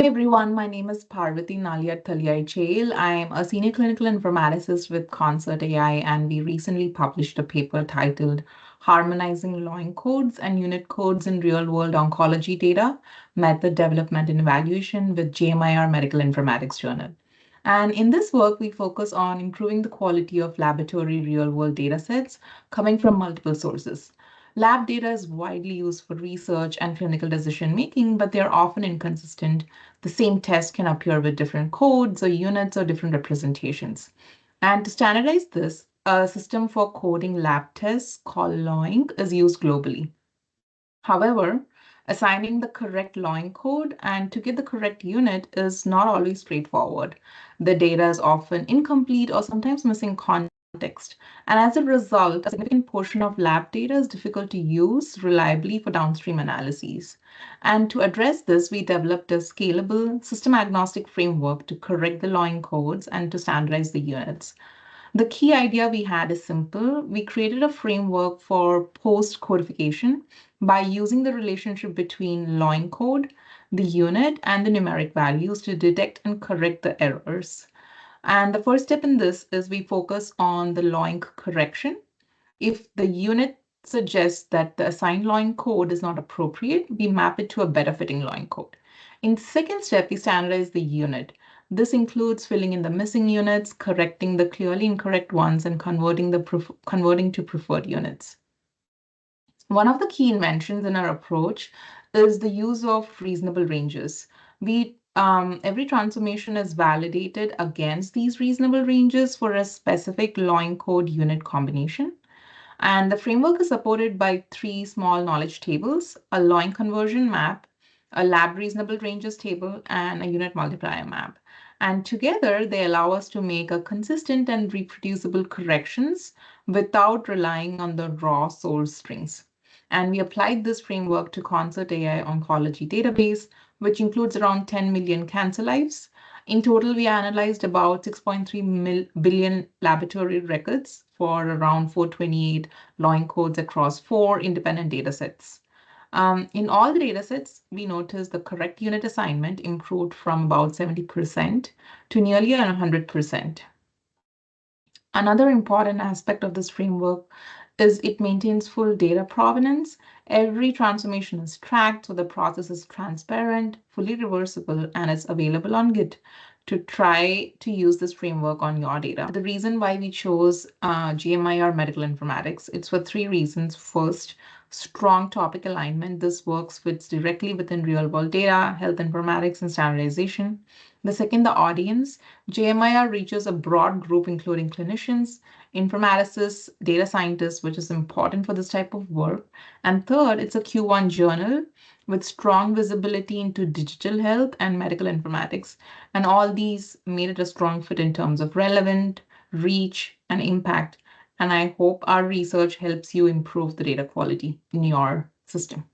Hey everyone, my name is Parvati Naliyatthaliyazchayil. I'm a senior clinical informaticist with ConcertAI, and we recently published a paper titled Harmonizing LOINC codes and unit codes in real-world oncology data, method development and evaluation with JMIR Medical Informatics Journal. And in this work, we focus on improving the quality of laboratory real-world datasets coming from multiple sources. Lab data is widely used for research and clinical decision making, but they are often inconsistent. The same test can appear with different codes or units or different representations. And to standardize this, a system for coding lab tests called LOINC is used globally. However, assigning the correct LOINC code and to get the correct unit is not always straightforward. The data is often incomplete or sometimes missing context. And as a result, a significant portion of lab data is difficult to use reliably for downstream analyses. And to address this, we developed a scalable, system-agnostic framework to correct the LOINC codes and to standardize the units. The key idea we had is simple. We created a framework for post-codification by using the relationship between LOINC code, the unit, and the numeric values to detect and correct the errors. And the first step in this is we focus on the LOINC correction. If the unit suggests that the assigned LOINC code is not appropriate, we map it to a better fitting LOINC code. In the second step, we standardize the unit. This includes filling in the missing units, correcting the clearly incorrect ones, and converting to preferred units. One of the key inventions in our approach is the use of reasonable ranges. Every transformation is validated against these reasonable ranges for a specific LOINC code unit combination. And the framework is supported by three small knowledge tables, a LOINC conversion map, a lab reasonable ranges table, and a unit multiplier map. And together, they allow us to make a consistent and reproducible corrections without relying on the raw source strings. And we applied this framework to ConcertAI Oncology database, which includes around 10 million cancer lives. In total, we analyzed about 6.3 billion laboratory records for around 428 LOINC codes across 4 independent datasets. In all the datasets, we noticed the correct unit assignment improved from about 70% to nearly 100%. Another important aspect of this framework is it maintains full data provenance. Every transformation is tracked, so the process is transparent, fully reversible, and it's available on Git to try to use this framework on your data. The reason why we chose JMIR Medical Informatics, it's for 3 reasons. First, strong topic alignment. This fits directly within real-world data, health informatics, and standardization. The second, the audience. JMIR reaches a broad group, including clinicians, informaticists, data scientists, which is important for this type of work. And third, it's a Q1 journal with strong visibility into digital health and medical informatics. And all these made it a strong fit in terms of relevant, reach, and impact. And I hope our research helps you improve the data quality in your system.